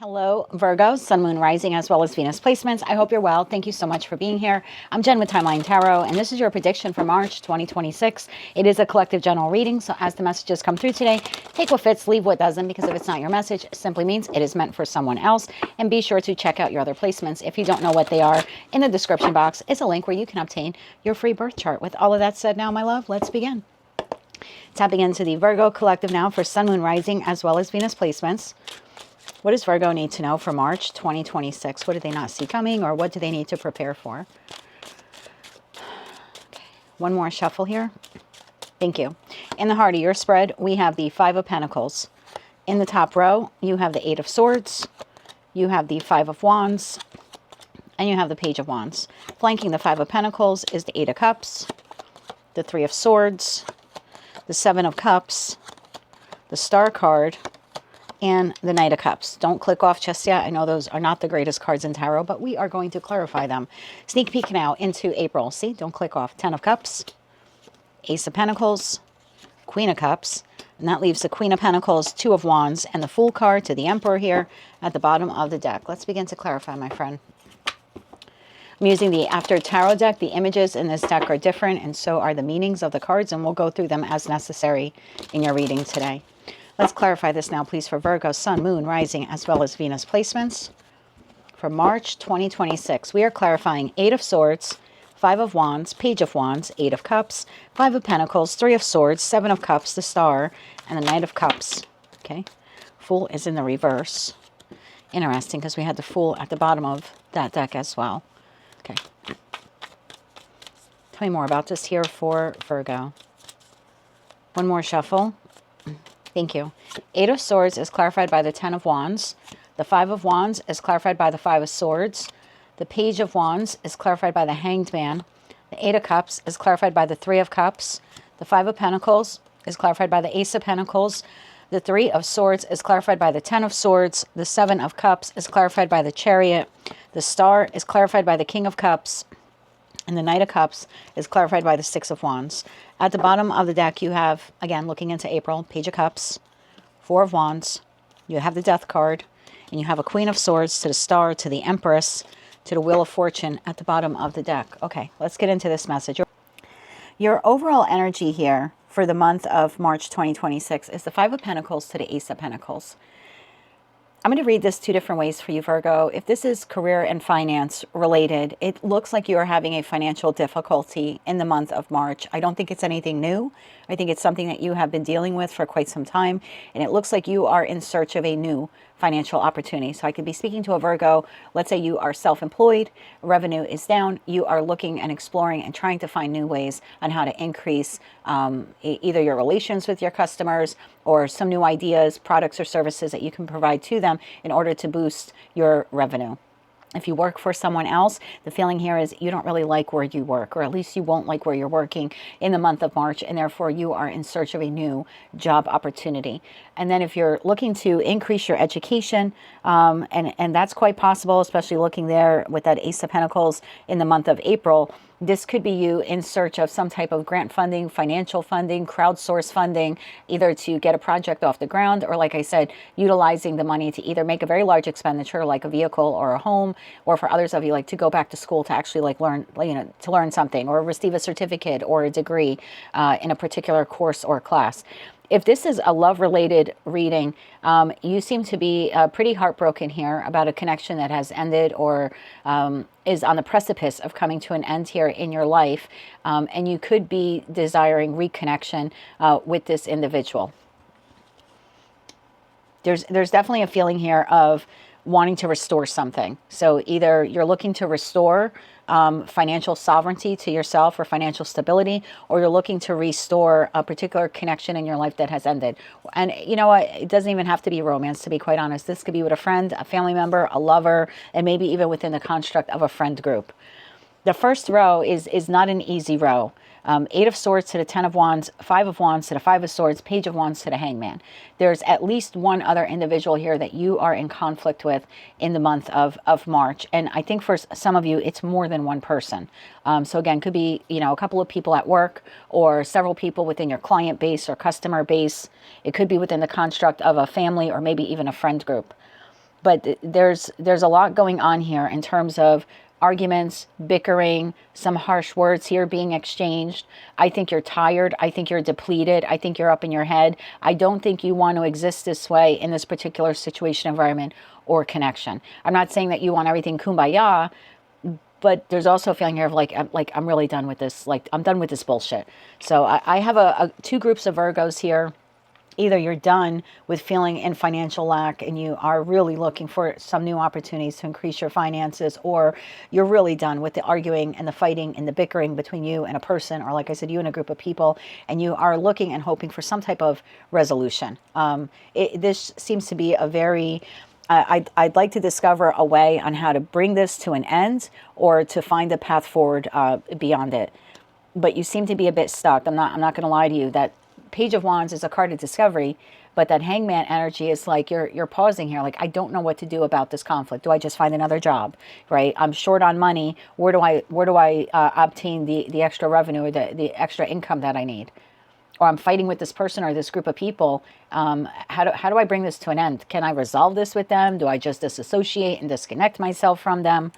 Hello, Virgo, Sun, Moon, Rising, as well as Venus placements. I hope you're well. Thank you so much for being here. I'm Jen with Timeline Tarot, and this is your prediction for March 2026. It is a collective general reading, so as the messages come through today, take what fits, leave what doesn't, because if it's not your message, it simply means it is meant for someone else. And be sure to check out your other placements. If you don't know what they are, in the description box is a link where you can obtain your free birth chart. With all of that said now, my love, let's begin. Tapping into the Virgo collective now for Sun, Moon, Rising, as well as Venus placements. What does Virgo need to know for March 2026? What do they not see coming, or what do they need to prepare for? Okay. One more shuffle here. Thank you. In the heart of your spread, we have the Five of Pentacles. In the top row, you have the Eight of Swords, you have the Five of Wands, and you have the Page of Wands. Flanking the Five of Pentacles is the Eight of Cups, the Three of Swords, the Seven of Cups, the Star card, and the Knight of Cups. Don't click off just yet. I know those are not the greatest cards in tarot, but we are going to clarify them. Sneak peek now into April. See, don't click off. 10 of Cups, Ace of Pentacles, Queen of Cups, and that leaves the Queen of Pentacles, Two of Wands, and the Fool card to the Emperor here at the bottom of the deck. Let's begin to clarify, my friend. I'm using the After Tarot deck. The images in this deck are different, and so are the meanings of the cards, and we'll go through them as necessary in your reading today. Let's clarify this now, please, for Virgo, Sun, Moon, Rising, as well as Venus placements. For March 2026, we are clarifying Eight of Swords, Five of Wands, Page of Wands, Eight of Cups, Five of Pentacles, Three of Swords, Seven of Cups, the Star, and the Knight of Cups. Okay, Fool is in the reverse. Interesting, because we had the Fool at the bottom of that deck as well. Okay. Tell me more about this here for Virgo. One more shuffle. Thank you. Eight of Swords is clarified by the Ten of Wands. The Five of Wands is clarified by the Five of Swords. The Page of Wands is clarified by the Hanged Man. The Eight of Cups is clarified by the Three of Cups. The Five of Pentacles is clarified by the Ace of Pentacles. The Three of Swords is clarified by the Ten of Swords. The Seven of Cups is clarified by the Chariot. The Star is clarified by the King of Cups. And the Knight of Cups is clarified by the Six of Wands. At the bottom of the deck, you have, again, looking into April, Page of Cups, Four of Wands. You have the Death card. And you have a Queen of Swords to the Star, to the Empress, to the Wheel of Fortune at the bottom of the deck. Okay, let's get into this message. Your overall energy here for the month of March 2026 is the Five of Pentacles to the Ace of Pentacles. I'm going to read this two different ways for you, Virgo. If this is career and finance related, it looks like you are having a financial difficulty in the month of March. I don't think it's anything new. I think it's something that you have been dealing with for quite some time. And it looks like you are in search of a new financial opportunity. So I could be speaking to a Virgo. Let's say you are self-employed, revenue is down. You are looking and exploring and trying to find new ways on how to increase either your relations with your customers or some new ideas, products or services that you can provide to them in order to boost your revenue. If you work for someone else, the feeling here is you don't really like where you work, or at least you won't like where you're working in the month of March, and therefore you are in search of a new job opportunity. And then if you're looking to increase your education, and that's quite possible, especially looking there with that Ace of Pentacles in the month of April, this could be you in search of some type of grant funding, financial funding, crowdsource funding, either to get a project off the ground, or like I said, utilizing the money to either make a very large expenditure like a vehicle or a home, or for others of you, like to go back to school to actually like learn, to learn something or receive a certificate or a degree in a particular course or class. If this is a love-related reading, you seem to be pretty heartbroken here about a connection that has ended or is on the precipice of coming to an end here in your life, and you could be desiring reconnection with this individual. There's definitely a feeling here of wanting to restore something. So either you're looking to restore financial sovereignty to yourself or financial stability, or you're looking to restore a particular connection in your life that has ended. And you know what? It doesn't even have to be romance, to be quite honest. This could be with a friend, a family member, a lover, and maybe even within the construct of a friend group. The first row is not an easy row. Eight of Swords to the Ten of Wands, Five of Wands to the Five of Swords, Page of Wands to the Hangman. There's at least one other individual here that you are in conflict with in the month of March. And I think for some of you, it's more than one person. So again, could be, a couple of people at work or several people within your client base or customer base. It could be within the construct of a family or maybe even a friend group. But there's a lot going on here in terms of arguments, bickering, some harsh words here being exchanged. I think you're tired. I think you're depleted. I think you're up in your head. I don't think you want to exist this way in this particular situation, environment, or connection. I'm not saying that you want everything kumbaya, but there's also a feeling here of like I'm really done with this. Like, I'm done with this bullshit. So I have two groups of Virgos here. Either you're done with feeling in financial lack and you are really looking for some new opportunities to increase your finances, or you're really done with the arguing and the fighting and the bickering between you and a person, or like I said, you and a group of people, and you are looking and hoping for some type of resolution. This seems to be a very... I'd like to discover a way on how to bring this to an end or to find a path forward beyond it. But you seem to be a bit stuck. I'm not going to lie to you. That Page of Wands is a card of discovery, but that Hangman energy is like you're pausing here. Like, I don't know what to do about this conflict. Do I just find another job, right? I'm short on money. Where do I obtain the extra revenue or the extra income that I need? Or I'm fighting with this person or this group of people. How do I bring this to an end? Can I resolve this with them? Do I just disassociate and disconnect myself from them?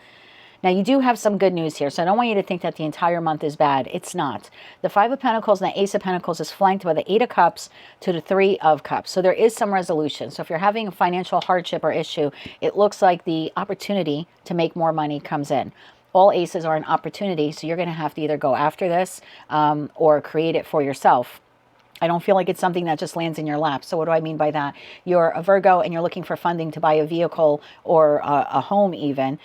Now, you do have some good news here, so I don't want you to think that the entire month is bad. It's not. The Five of Pentacles and the Ace of Pentacles is flanked by the Eight of Cups to the Three of Cups. So there is some resolution. So if you're having a financial hardship or issue, it looks like the opportunity to make more money comes in. All aces are an opportunity, so you're going to have to either go after this or create it for yourself. I don't feel like it's something that just lands in your lap. So what do I mean by that? You're a Virgo and you're looking for funding to buy a vehicle or a home even.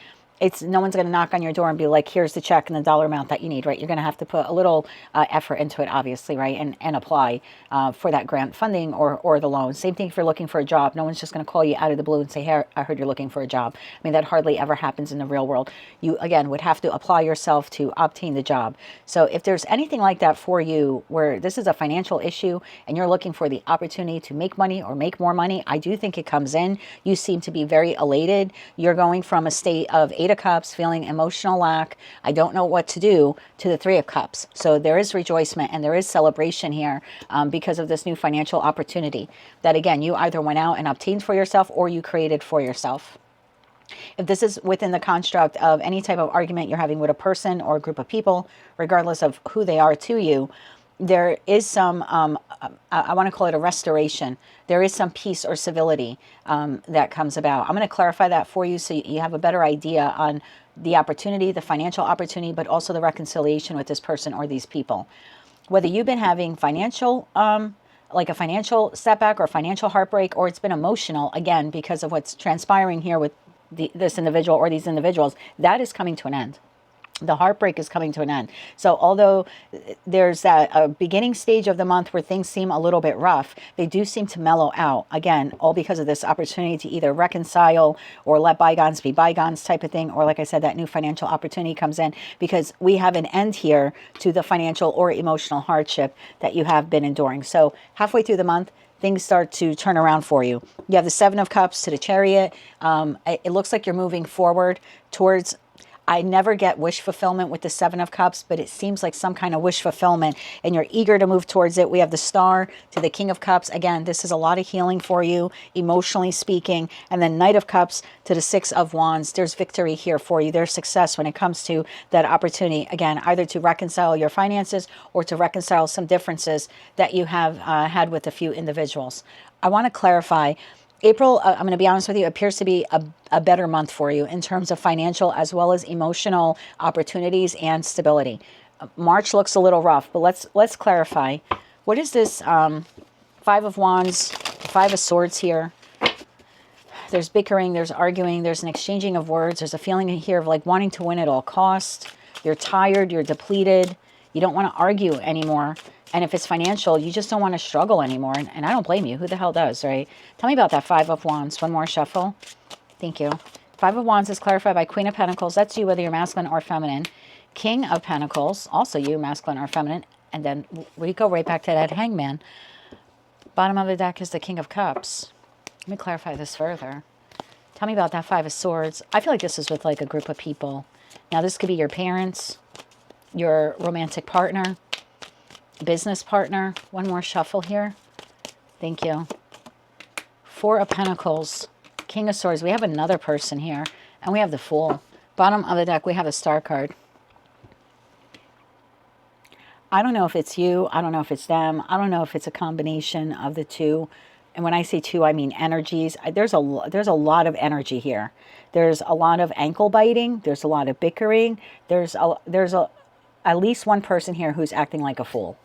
No one's going to knock on your door and be like, here's the check and the dollar amount that you need, right? You're going to have to put a little effort into it, obviously, right? And apply for that grant funding or the loan. Same thing if you're looking for a job. No one's just going to call you out of the blue and say, hey, I heard you're looking for a job. I mean, that hardly ever happens in the real world. You, again, would have to apply yourself to obtain the job. So if there's anything like that for you, where this is a financial issue and you're looking for the opportunity to make money or make more money, I do think it comes in. You seem to be very elated. You're going from a state of Eight of Cups, feeling emotional lack, I don't know what to do, to the Three of Cups. So there is rejoicement and there is celebration here because of this new financial opportunity that, again, you either went out and obtained for yourself or you created for yourself. If this is within the construct of any type of argument you're having with a person or a group of people, regardless of who they are to you, there is some, I want to call it a restoration. There is some peace or civility that comes about. I'm going to clarify that for you so you have a better idea on the opportunity, the financial opportunity, but also the reconciliation with this person or these people. Whether you've been having financial, like a financial setback or financial heartbreak, or it's been emotional, again, because of what's transpiring here with this individual or these individuals, that is coming to an end. The heartbreak is coming to an end. So although there's that beginning stage of the month where things seem a little bit rough, they do seem to mellow out. Again, all because of this opportunity to either reconcile or let bygones be bygones type of thing. Or like I said, that new financial opportunity comes in because we have an end here to the financial or emotional hardship that you have been enduring. So halfway through the month, things start to turn around for you. You have the Seven of Cups to the Chariot. It looks like you're moving forward towards... I never get wish fulfillment with the Seven of Cups, but it seems like some kind of wish fulfillment and you're eager to move towards it. We have the Star to the King of Cups. Again, this is a lot of healing for you, emotionally speaking. And then Knight of Cups to the Six of Wands. There's victory here for you. There's success when it comes to that opportunity. Again, either to reconcile your finances or to reconcile some differences that you have had with a few individuals. I want to clarify. April, I'm going to be honest with you, appears to be a better month for you in terms of financial as well as emotional opportunities and stability. March looks a little rough, but let's clarify. What is this Five of Wands, Five of Swords here? There's bickering, there's arguing, there's an exchanging of words. There's a feeling here of like wanting to win at all costs. You're tired, you're depleted. You don't want to argue anymore. And if it's financial, you just don't want to struggle anymore. And I don't blame you. Who the hell does, right? Tell me about that Five of Wands. One more shuffle. Thank you. Five of Wands is clarified by Queen of Pentacles. That's you, whether you're masculine or feminine. King of Pentacles, also you, masculine or feminine. And then we go right back to that Hangman. Bottom of the deck is the King of Cups. Let me clarify this further. Tell me about that Five of Swords. I feel like this is with like a group of people. Now, this could be your parents, your romantic partner, business partner. One more shuffle here. Thank you. Four of Pentacles King of Swords. We have another person here. And we have the Fool. Bottom of the deck, we have a Star card. I don't know if it's you. I don't know if it's them. I don't know if it's a combination of the two. And when I say two, I mean energies. There's a lot of energy here. There's a lot of ankle biting. There's a lot of bickering. There's at least one person here who's acting like a fool.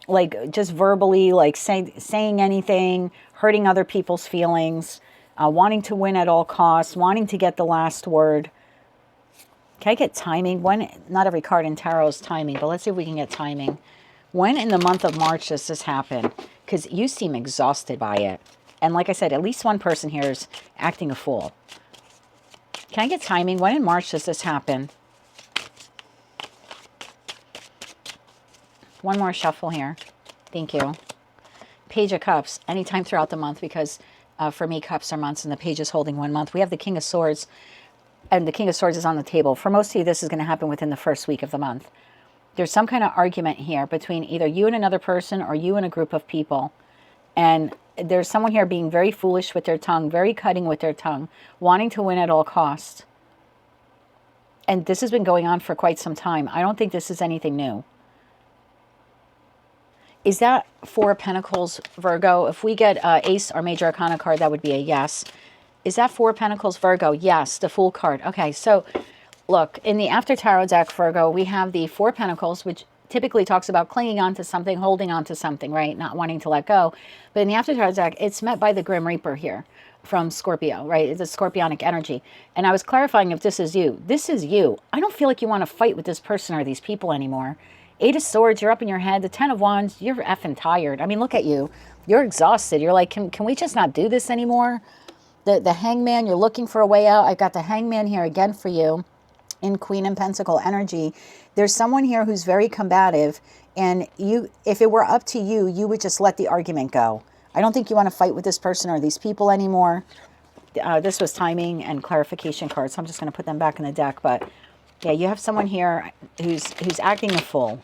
Like just verbally, like saying anything, hurting other people's feelings, wanting to win at all costs, wanting to get the last word. Can I get timing? When, not every card in tarot is timing, but let's see if we can get timing. When in the month of March does this happen? Because you seem exhausted by it. And like I said, at least one person here is acting a fool. Can I get timing? When in March does this happen? One more shuffle here. Thank you. Page of Cups, anytime throughout the month, because for me, cups are months and the page is holding 1 month. We have the King of Swords, and the King of Swords is on the table. For most of you, this is going to happen within the first week of the month. There's some kind of argument here between either you and another person or you and a group of people. And there's someone here being very foolish with their tongue, very cutting with their tongue, wanting to win at all costs. And this has been going on for quite some time. I don't think this is anything new. Is that Four of Pentacles, Virgo? If we get Ace or Major Arcana card, that would be a yes. Is that Four of Pentacles, Virgo? Yes, the Fool card. Okay, so look, in the After Tarot deck, Virgo, we have the Four of Pentacles, which typically talks about clinging on to something, holding on to something, right? Not wanting to let go. But in the After Tarot deck, it's met by the Grim Reaper here from Scorpio, right? It's a scorpionic energy. And I was clarifying if this is you. This is you. I don't feel like you want to fight with this person or these people anymore. Eight of Swords, you're up in your head. The Ten of Wands, you're effing tired. I mean, look at you. You're exhausted. You're like, can we just not do this anymore? The Hangman, you're looking for a way out. I got the Hangman here again for you in Queen and Pentacle energy. There's someone here who's very combative, and you, if it were up to you, you would just let the argument go. I don't think you want to fight with this person or these people anymore. This was timing and clarification cards, so I'm just going to put them back in the deck. But yeah, you have someone here who's acting a fool.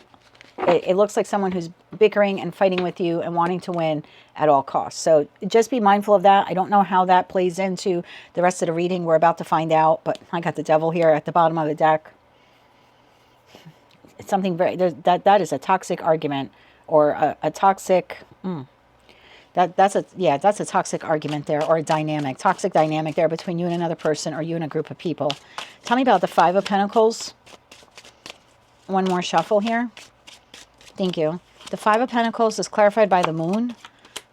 It looks like someone who's bickering and fighting with you and wanting to win at all costs. So just be mindful of that. I don't know how that plays into the rest of the reading. We're about to find out, but I got the Devil here at the bottom of the deck. It's something very, that is a toxic argument, or a toxic, that's a toxic argument there, or a toxic dynamic there between you and another person, or you and a group of people. Tell me about the Five of Pentacles. One more shuffle here. Thank you. The Five of Pentacles is clarified by the Moon,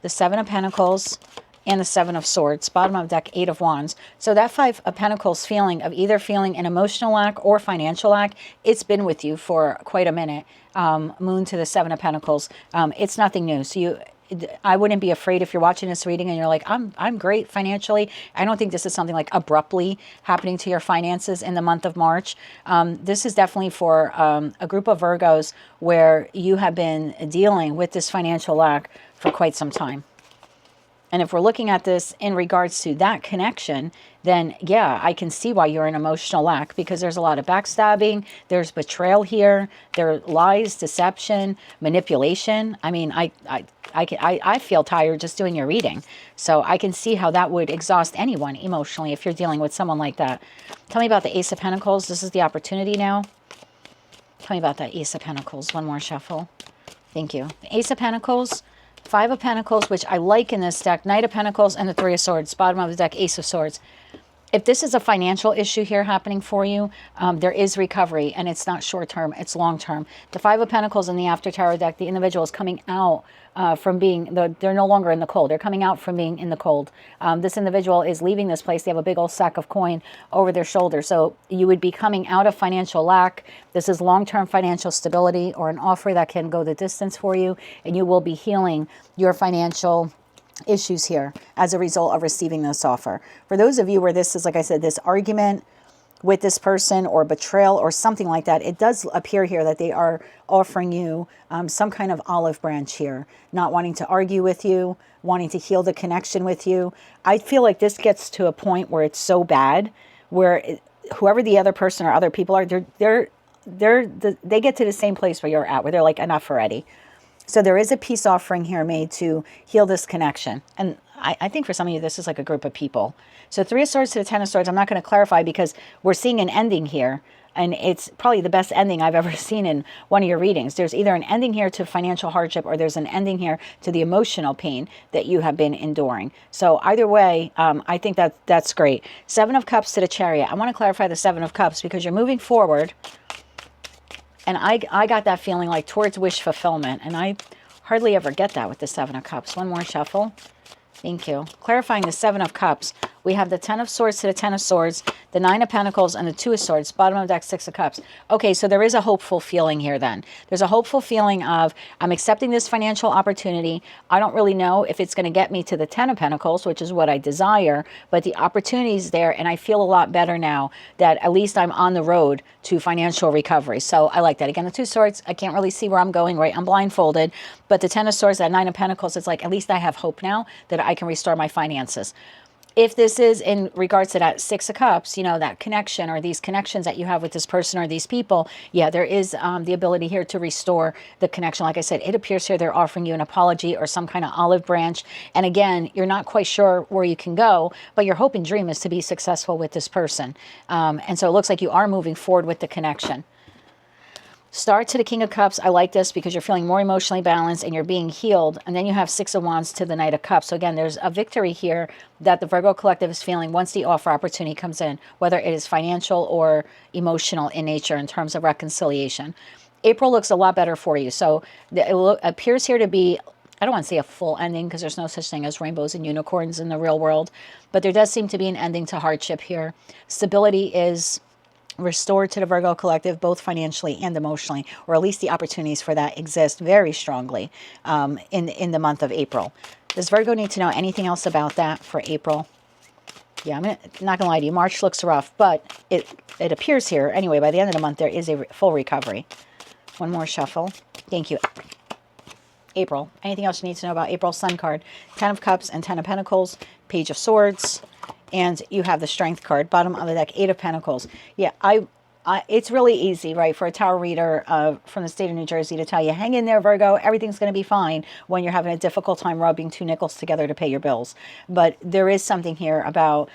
the Seven of Pentacles, and the Seven of Swords. Bottom of deck, Eight of Wands. So that Five of Pentacles feeling of either feeling an emotional lack or financial lack, it's been with you for quite a minute. Moon to the Seven of Pentacles. It's nothing new. So I wouldn't be afraid if you're watching this reading and you're like, I'm great financially. I don't think this is something like abruptly happening to your finances in the month of March. This is definitely for a group of Virgos where you have been dealing with this financial lack for quite some time. And if we're looking at this in regards to that connection, then yeah, I can see why you're in emotional lack, because there's a lot of backstabbing, there's betrayal here, there are lies, deception, manipulation. I mean, I feel tired just doing your reading. So I can see how that would exhaust anyone emotionally if you're dealing with someone like that. Tell me about the Ace of Pentacles. This is the opportunity now. Tell me about that Ace of Pentacles. One more shuffle. Thank you. The Ace of Pentacles, Five of Pentacles, which I like in this deck, Knight of Pentacles, and the Three of Swords. Bottom of the deck, Ace of Swords. If this is a financial issue here happening for you, there is recovery, and it's not short-term, it's long-term. The Five of Pentacles in the After Tarot deck, the individual is coming out from being, they're no longer in the cold. They're coming out from being in the cold. This individual is leaving this place. They have a big old sack of coin over their shoulder. So you would be coming out of financial lack. This is long-term financial stability, or an offer that can go the distance for you, and you will be healing your financial issues here as a result of receiving this offer. For those of you where this is, like I said, this argument with this person or betrayal or something like that, it does appear here that they are offering you some kind of olive branch here, not wanting to argue with you, wanting to heal the connection with you. I feel like this gets to a point where it's so bad where whoever the other person or other people are, they get to the same place where you're at, where they're like, enough already. So there is a peace offering here made to heal this connection. And I think for some of you, this is like a group of people. So 3 of Swords to the 10 of Swords, I'm not going to clarify because we're seeing an ending here. And it's probably the best ending I've ever seen in one of your readings. There's either an ending here to financial hardship or there's an ending here to the emotional pain that you have been enduring. So either way, I think that's great. 7 of Cups to the Chariot. I want to clarify the 7 of Cups because you're moving forward. And I got that feeling like towards wish fulfillment. And I hardly ever get that with the 7 of Cups. One more shuffle. Thank you. Clarifying the 7 of Cups. We have the 10 of Swords to the 10 of Swords, the 9 of Pentacles, and the 2 of Swords. Bottom of the deck, 6 of Cups. Okay, so there is a hopeful feeling here then. There's a hopeful feeling of, I'm accepting this financial opportunity. I don't really know if it's going to get me to the 10 of Pentacles, which is what I desire, but the opportunity is there, and I feel a lot better now that at least I'm on the road to financial recovery. So I like that. Again, the 2 of Swords, I can't really see where I'm going, right? I'm blindfolded. But the 10 of Swords, that 9 of Pentacles, it's like, at least I have hope now that I can restore my finances. If this is in regards to that 6 of Cups, you know, that connection or these connections that you have with this person or these people, yeah, there is the ability here to restore the connection. Like I said, it appears here they're offering you an apology or some kind of olive branch. And again, you're not quite sure where you can go, but your hope and dream is to be successful with this person. And so it looks like you are moving forward with the connection. Star to the King of Cups. I like this because you're feeling more emotionally balanced and you're being healed. And then you have 6 of Wands to the Knight of Cups. So again, there's a victory here that the Virgo collective is feeling once the offer opportunity comes in, whether it is financial or emotional in nature in terms of reconciliation. April looks a lot better for you. So it appears here to be, I don't want to say a full ending because there's no such thing as rainbows and unicorns in the real world, but there does seem to be an ending to hardship here. Stability is restored to the Virgo collective, both financially and emotionally, or at least the opportunities for that exist very strongly in the month of April. Does Virgo need to know anything else about that for April? Yeah, I'm not gonna lie to you, March looks rough, but it appears here, anyway, by the end of the month, there is a full recovery. One more shuffle. Thank you. April. Anything else you need to know about April? Sun card. 10 of Cups and 10 of Pentacles. Page of Swords. And you have the Strength card. Bottom of the deck, 8 of Pentacles. Yeah, it's really easy, right, for a tarot reader from the state of New Jersey to tell you, hang in there, Virgo, everything's going to be fine when you're having a difficult time rubbing 2 nickels together to pay your bills. But there is something here about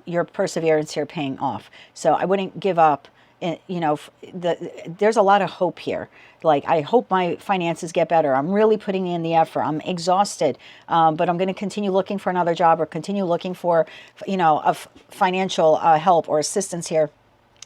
your perseverance here paying off. So I wouldn't give up. You know, there's a lot of hope here. Like, I hope my finances get better. I'm really putting in the effort. I'm exhausted, but I'm going to continue looking for another job or continue looking for, you know, financial help or assistance here.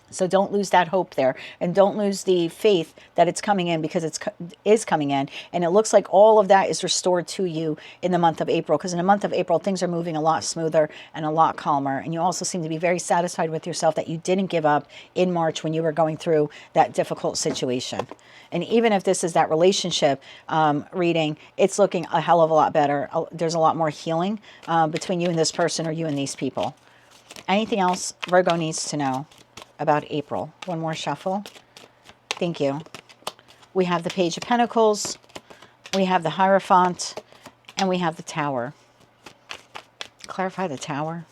So don't lose that hope there, and don't lose the faith that it's coming in, because it is coming in. And it looks like all of that is restored to you in the month of April, because in the month of April, things are moving a lot smoother and a lot calmer. And you also seem to be very satisfied with yourself that you didn't give up in March when you were going through that difficult situation. And even if this is that relationship reading, it's looking a hell of a lot better. There's a lot more healing between you and this person, or you and these people. Anything else Virgo needs to know about April? One more shuffle. Thank you. We have the Page of Pentacles, we have the Hierophant, and we have the Tower. Clarify the Tower.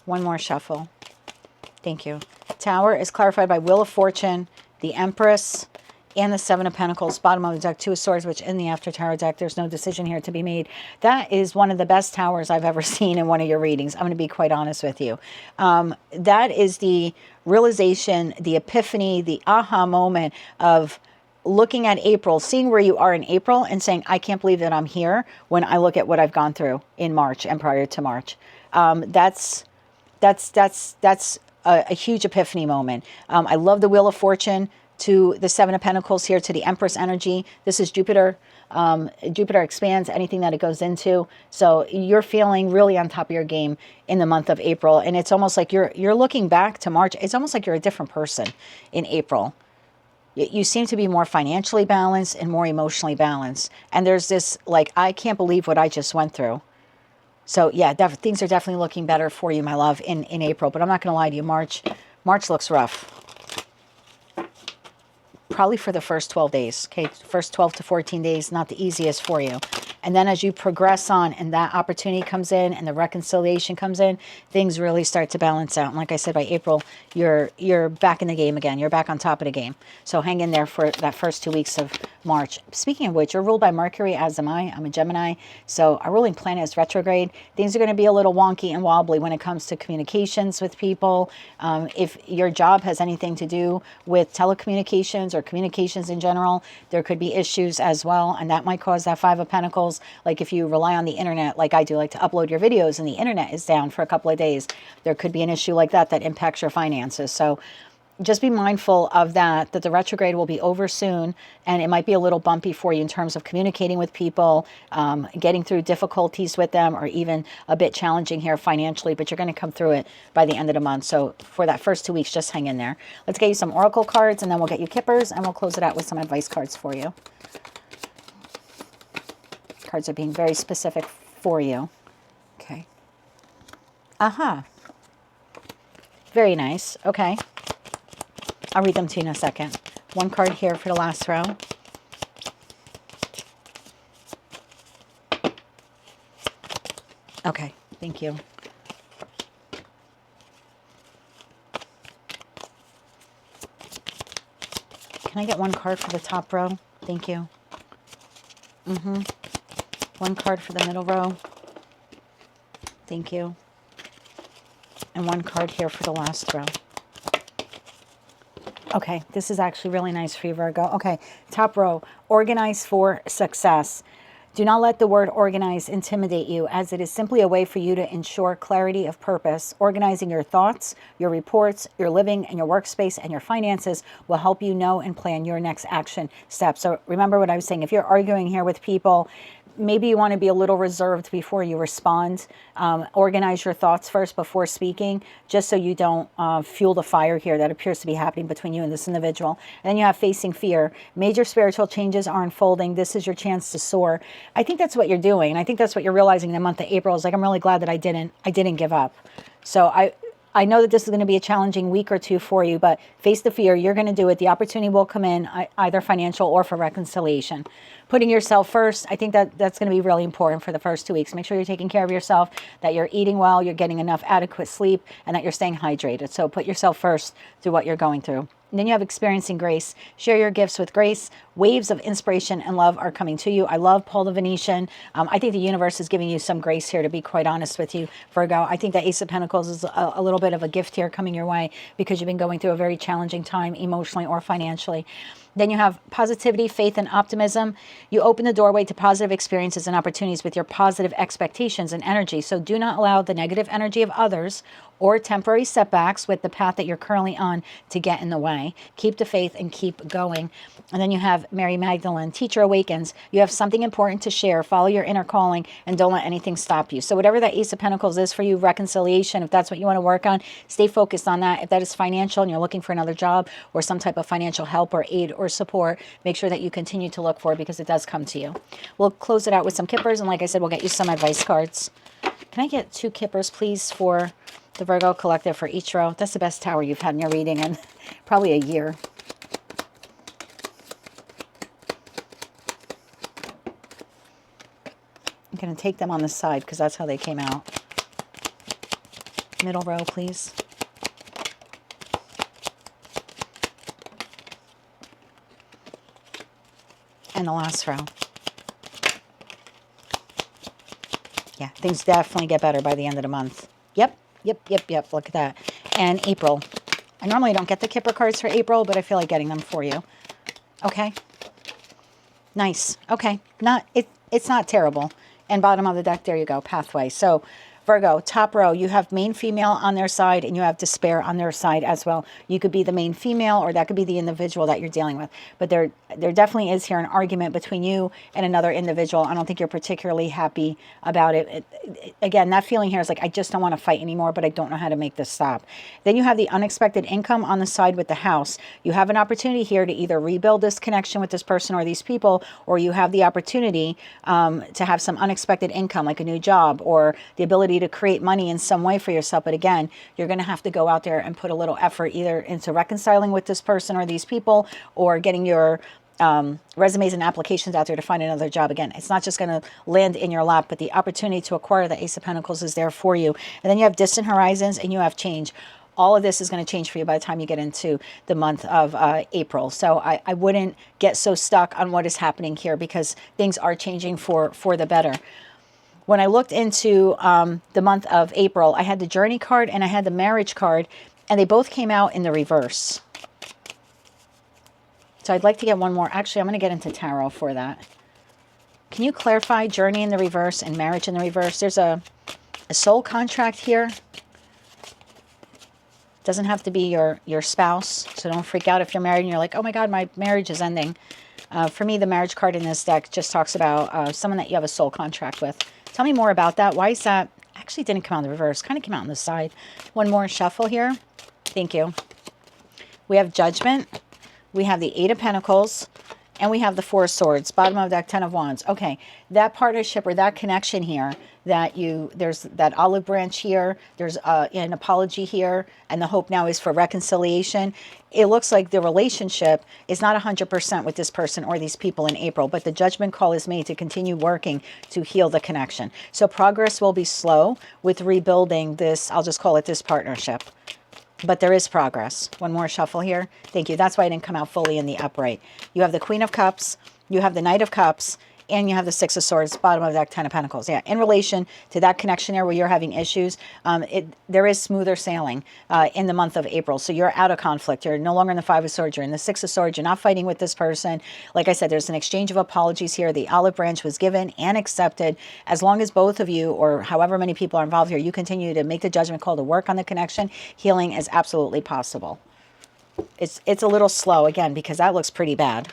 One more shuffle. Thank you. Tower is clarified by Wheel of Fortune, the Empress, and the 7 of Pentacles. Bottom of the deck, 2 of Swords, which in the After Tarot deck, there's no decision here to be made. That is one of the best towers I've ever seen in one of your readings. I'm going to be quite honest with you. That is the realization, the epiphany, the aha moment of looking at April, seeing where you are in April and saying, I can't believe that I'm here, when I look at what I've gone through in March and prior to March. That's a huge epiphany moment. I love the Wheel of Fortune to the 7 of Pentacles here to the Empress energy. This is Jupiter. Jupiter expands anything that it goes into. So you're feeling really on top of your game in the month of April. And it's almost like you're looking back to March. It's almost like you're a different person in April. You seem to be more financially balanced and more emotionally balanced. And there's this, like, I can't believe what I just went through. So yeah, things are definitely looking better for you, my love, in April. But I'm not going to lie to you, March looks rough. Probably for the first 12 days, okay? First 12 to 14 days, not the easiest for you. And then as you progress on and that opportunity comes in and the reconciliation comes in, things really start to balance out. And like I said, by April, you're back in the game again. You're back on top of the game. So hang in there for that first 2 weeks of March. Speaking of which, you're ruled by Mercury, as am I. I'm a Gemini. So our ruling planet is retrograde. Things are going to be a little wonky and wobbly when it comes to communications with people. If your job has anything to do with telecommunications or communications in general, there could be issues as well. And that might cause that Five of Pentacles. Like if you rely on the internet, like I do, like to upload your videos and the internet is down for a couple of days, there could be an issue like that that impacts your finances. So just be mindful of that the retrograde will be over soon, and it might be a little bumpy for you in terms of communicating with people, getting through difficulties with them, or even a bit challenging here financially, but you're going to come through it by the end of the month. So for that first 2 weeks, just hang in there. Let's get you some oracle cards, and then we'll get you kippers, and we'll close it out with some advice cards for you. Cards are being very specific for you. Okay. Aha. Very nice. Okay. I'll read them to you in a second. One card here for the last row. Okay, thank you. Can I get one card for the top row? Thank you. One card for the middle row. Thank you. And one card here for the last row. Okay, this is actually really nice for you, Virgo. Okay, top row, organize for success. Do not let the word organize intimidate you, as it is simply a way for you to ensure clarity of purpose. Organizing your thoughts, your reports, your living, and your workspace and your finances will help you know and plan your next action step. So remember what I was saying. If you're arguing here with people, maybe you want to be a little reserved before you respond. Organize your thoughts first before speaking, just so you don't fuel the fire here that appears to be happening between you and this individual. And then you have facing fear. Major spiritual changes are unfolding. This is your chance to soar. I think that's what you're doing. And I think that's what you're realizing in the month of April is like, I'm really glad that I didn't give up. So I know that this is going to be a challenging week or two for you, but face the fear. You're going to do it. The opportunity will come in, either financial or for reconciliation. Putting yourself first, I think that's going to be really important for the first 2 weeks. Make sure you're taking care of yourself, that you're eating well, you're getting enough adequate sleep, and that you're staying hydrated. So put yourself first through what you're going through. And then you have experiencing grace. Share your gifts with grace. Waves of inspiration and love are coming to you. I love Paul the Venetian. I think the universe is giving you some grace here, to be quite honest with you, Virgo. I think that Ace of Pentacles is a little bit of a gift here coming your way because you've been going through a very challenging time emotionally or financially. Then you have positivity, faith, and optimism. You open the doorway to positive experiences and opportunities with your positive expectations and energy. So do not allow the negative energy of others or temporary setbacks with the path that you're currently on to get in the way. Keep the faith and keep going. And then you have Mary Magdalene, Teacher Awakens. You have something important to share. Follow your inner calling and don't let anything stop you. So whatever that Ace of Pentacles is for you, reconciliation, if that's what you want to work on, stay focused on that. If that is financial and you're looking for another job or some type of financial help or aid or support, make sure that you continue to look for it because it does come to you. We'll close it out with some kippers. And like I said, we'll get you some advice cards. Can I get 2 kippers, please, for the Virgo Collective for each row? That's the best tower you've had in your reading in probably a year. I'm going to take them on the side because that's how they came out. Middle row, please. And the last row. Yeah, things definitely get better by the end of the month. Yep. Look at that. And April. I normally don't get the Kipper cards for April, but I feel like getting them for you. Okay. Nice. Okay. It's not terrible. And bottom of the deck, there you go, pathway. So Virgo, top row, you have main female on their side and you have despair on their side as well. You could be the main female or that could be the individual that you're dealing with. But there definitely is here an argument between you and another individual. I don't think you're particularly happy about it. Again, that feeling here is like, I just don't want to fight anymore, but I don't know how to make this stop. Then you have the unexpected income on the side with the house. You have an opportunity here to either rebuild this connection with this person or these people, or you have the opportunity to have some unexpected income, like a new job or the ability to create money in some way for yourself. But again, you're going to have to go out there and put a little effort either into reconciling with this person or these people or getting your resumes and applications out there to find another job. Again, it's not just going to land in your lap, but the opportunity to acquire the Ace of Pentacles is there for you. And then you have distant horizons and you have change. All of this is going to change for you by the time you get into the month of April. So I wouldn't get so stuck on what is happening here, because things are changing for the better. When I looked into the month of April, I had the Journey card and I had the Marriage card, and they both came out in the reverse. So I'd like to get one more. Actually, I'm going to get into Tarot for that. Can you clarify Journey in the reverse and Marriage in the reverse? There's a soul contract here. Doesn't have to be your spouse, so don't freak out if you're married and you're like, oh my God, my marriage is ending. For me, the Marriage card in this deck just talks about someone that you have a soul contract with. Tell me more about that. Why is that? Actually, it didn't come out in the reverse. Kind of came out on the side. One more shuffle here. Thank you. We have Judgment. We have the Eight of Pentacles. And we have the Four of Swords. Bottom of deck, Ten of Wands. Okay, that partnership or that connection here, there's that olive branch here, there's an apology here, and the hope now is for reconciliation. It looks like the relationship is not 100% with this person or these people in April, but the judgment call is made to continue working to heal the connection. So progress will be slow with rebuilding this, I'll just call it this partnership. But there is progress. One more shuffle here. Thank you. That's why I didn't come out fully in the upright. You have the Queen of Cups, you have the Knight of Cups, and you have the Six of Swords, bottom of that Ten of Pentacles. Yeah, in relation to that connection there where you're having issues, there is smoother sailing in the month of April. So you're out of conflict. You're no longer in the Five of Swords. You're in the Six of Swords. You're not fighting with this person. Like I said, there's an exchange of apologies here. The olive branch was given and accepted. As long as both of you, or however many people are involved here, you continue to make the judgment call to work on the connection, healing is absolutely possible. It's a little slow, again, because that looks pretty bad.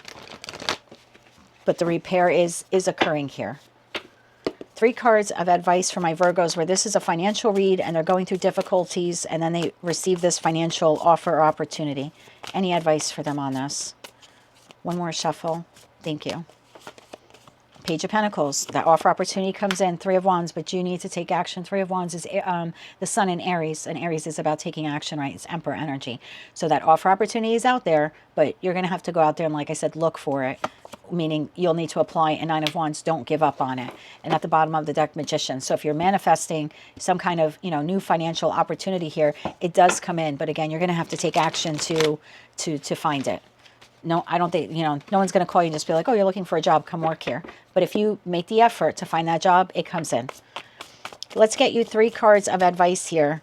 But the repair is occurring here. 3 cards of advice for my Virgos, where this is a financial read and they're going through difficulties and then they receive this financial offer or opportunity. Any advice for them on this? One more shuffle. Thank you. Page of Pentacles. That offer opportunity comes in. 3 of Wands, but you need to take action. 3 of Wands is the Sun in Aries, and Aries is about taking action, right? It's Emperor energy. So that offer opportunity is out there, but you're going to have to go out there and, like I said, look for it, meaning you'll need to apply. And 9 of Wands, don't give up on it. And at the bottom of the deck, Magician. So if you're manifesting some kind of, new financial opportunity here, it does come in, but again, you're going to have to take action to find it. No, I don't think, no one's going to call you and just be like, oh, you're looking for a job, come work here. But if you make the effort to find that job, it comes in. Let's get you 3 cards of advice here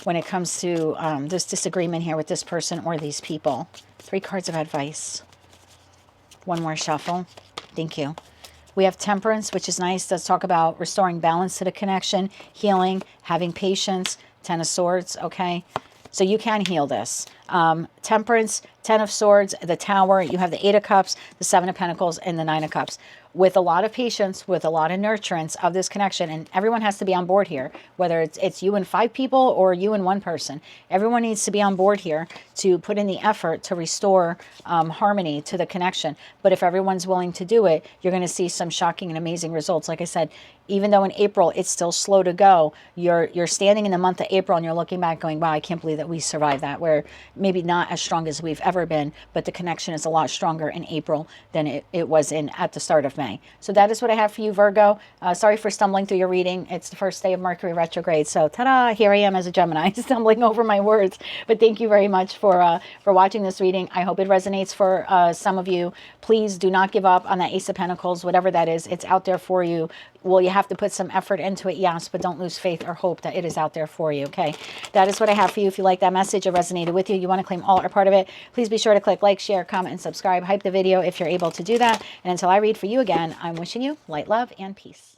when it comes to this disagreement here with this person or these people. 3 cards of advice. One more shuffle. Thank you. We have Temperance, which is nice. Does talk about restoring balance to the connection, healing, having patience. 10 of Swords, okay? So you can heal this. Temperance, 10 of Swords, the Tower. You have the 8 of Cups, the 7 of Pentacles, and the 9 of Cups. With a lot of patience, with a lot of nurturance of this connection, and everyone has to be on board here, whether it's you and 5 people or you and 1 person. Everyone needs to be on board here to put in the effort to restore harmony to the connection. But if everyone's willing to do it, you're going to see some shocking and amazing results. Like I said, even though in April it's still slow to go, you're standing in the month of April and you're looking back going, wow, I can't believe that we survived that. Where maybe not as strong as we've ever been, but the connection is a lot stronger in April than it was at the start of May. So that is what I have for you, Virgo. Sorry for stumbling through your reading. It's the first day of Mercury retrograde. So ta-da, here I am as a Gemini, stumbling over my words. But thank you very much for watching this reading. I hope it resonates for some of you. Please do not give up on that Ace of Pentacles, whatever that is. It's out there for you. Will you have to put some effort into it? Yes, but don't lose faith or hope that it is out there for you, okay? That is what I have for you. If you like that message or resonated with you, you want to claim all or part of it, please be sure to click like, share, comment, and subscribe. Hype the video if you're able to do that. And until I read for you again, I'm wishing you light, love, and peace.